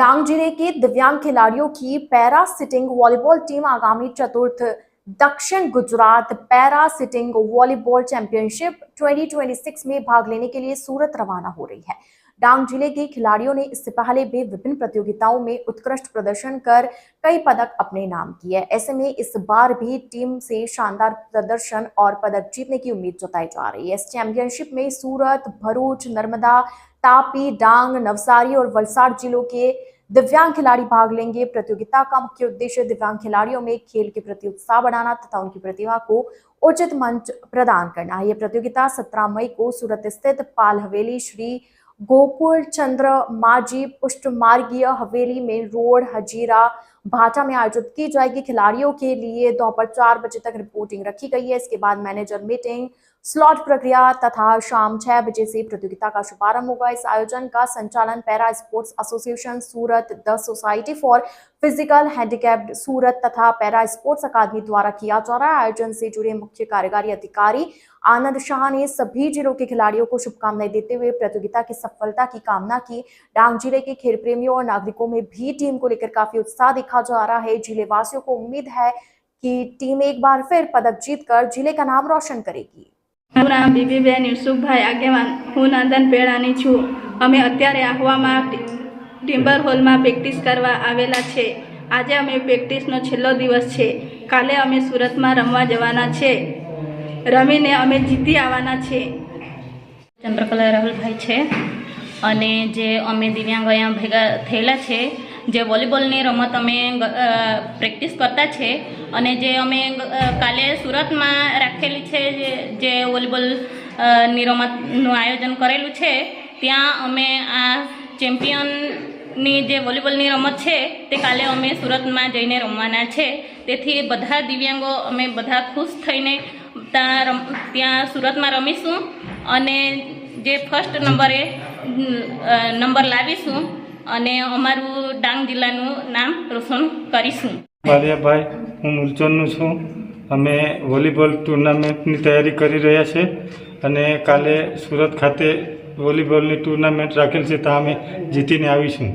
डांग जिले के दिव्यांग खिलाड़ियों की पैरा सिटिंग वॉलीबॉल टीम आगामी चतुर्थ दक्षिण Gujarat para sitting volleyball championship 2026 में भाग लेने के लिए सूरत रवाना हो रही है। डांग जिले के खिलाड़ियों ने इससे पहले भी विभिन्न प्रतियोगिताओं में उत्कृष्ट प्रदर्शन कर कई पदक अपने नाम किए। ऐसे में इस बार भी टीम से शानदार प्रदर्शन और पदक जीतने की उम्मीद जताई जा रही है। इस चैंपियनशिप में सूरत, भरूच, नर्मदा, तापी, डांग, नवसारी और वलसाड़ जिलों के दिव्यांग खिलाड़ी भाग लेंगे। प्रतियोगिता का मुख्य उद्देश्य दिव्यांग खिलाड़ियों में खेल के प्रति उत्साह बढ़ाना तथा उनकी प्रतिभा को उचित मंच प्रदान करना है। यह प्रतियोगिता 17 मई को सूरत स्थित पाल हवेली श्री गोकुल चंद्र माजी पुष्टमार्गीय हवेली में रोड हजीरा भाटा में आयोजित की जाएगी। खिलाड़ियों के लिए दोपहर 4 बजे तक रिपोर्टिंग रखी गई है। इसके बाद मैनेजर मीटिंग, स्लॉट प्रक्रिया तथा शाम 6 बजे से प्रतियोगिता का शुभारंभ होगा। इस आयोजन का संचालन para sports association Surat, the society for physical handicapped Surat तथा पैरा स्पोर्ट्स अकादमी द्वारा किया जा रहा है। आयोजन से जुड़े मुख्य कार्यकारी अधिकारी आनंद शाह ने सभी जिलों के खिलाड़ियों को शुभकामनाएं देते हुए प्रतियोगिता की सफलता की कामना की। डांग जिले के खेल प्रेमियों और नागरिकों में भी टीम को लेकर काफी उत्साह देखा जा रहा है। जिले वासियों को उम्मीद है कि टीम एक बार फिर पदक जीतकर जिले का नाम रोशन करेगी। મારું નામ બીબીબેન યુસુફભાઈ આગેવાન, હું નંદન પેડાની છું। અમે અત્યારે આહવામાં ટિમ્બર હોલમાં પ્રેક્ટિસ કરવા આવેલા છે। આજે અમે પ્રેક્ટિસનો છેલ્લો દિવસ છે। કાલે અમે સુરતમાં રમવા જવાના છે। રમીને અમે જીતી આવવાના છે। ચંદ્રકલા રાહુલભાઈ છે અને જે અમે દિવ્યાંગ અહીંયા ભેગા થયેલા છે, જે વોલીબોલની રમત અમે પ્રેક્ટિસ કરતા છે અને જે અમે કાલે સુરતમાં રાખેલી છે, જે વોલીબોલની રમતનું આયોજન કરેલું છે, ત્યાં અમે આ ચેમ્પિયનની જે વોલીબોલની રમત છે તે કાલે અમે સુરતમાં જઈને રમવાના છે। તેથી બધા દિવ્યાંગો અમે બધા ખુશ થઈને ત્યાં સુરતમાં રમીશું અને જે ફર્સ્ટ નંબરે નંબર લાવીશું અને અમારું ડાંગ જિલ્લાનું નામ રોશન કરીશું। બાલિયાભાઈ, હું મૂલચોનનું છું। અમે વોલીબોલ ટુર્નામેન્ટની તૈયારી કરી રહ્યા છે અને કાલે સુરત ખાતે વોલીબોલની ટુર્નામેન્ટ રાખેલ છે, ત્યાં અમે જીતીને આવીશું।